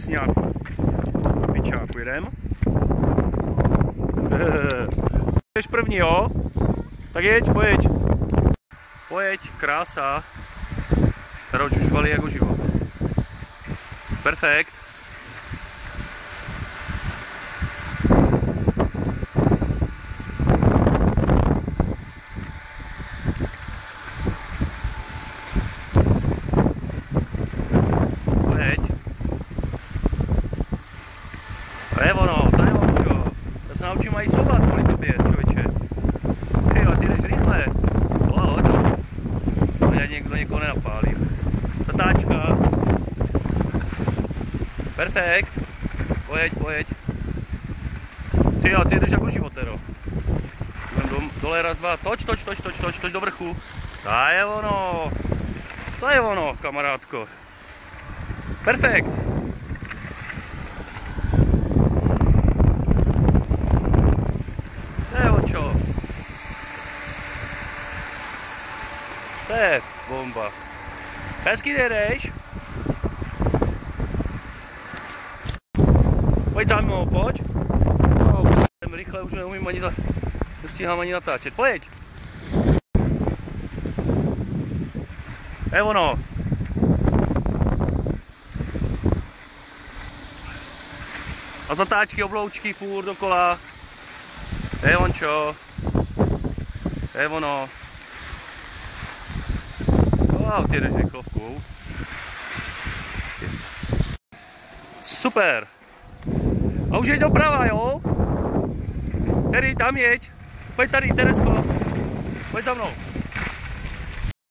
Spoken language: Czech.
pracňáku. Pičáku, jedem. Jdeš první, jo? Tak jeď, pojeď. Pojeď, krása. Roč už valí jako život. Perfekt. Pojeď. To je ono, čo. Já se naučím aj couvat kvůli tobě, člověče. Ty jdeš rychle. Hoď. Někdo někoho nenapálí. Zatáčka. Perfekt. Pojeď. Ty jdeš jako životero. Dole raz, dva. Toč do vrchu. To je ono, kamarádko. Perfekt. To je očo. To je bomba. Hezky jdeš? Pojď za mnou, pojď. No, jsem rychle, už neumím nestíhám ani natáčet. Pojď. Je ono. A zatáčky, obloučky, furt dokola. Je ončo. Je ono. Wow, ty jdeš rychlovkou. Super. A už jeď doprava, jo? Tady, tam jeď. Pojď tady, Teresko. Pojď za mnou.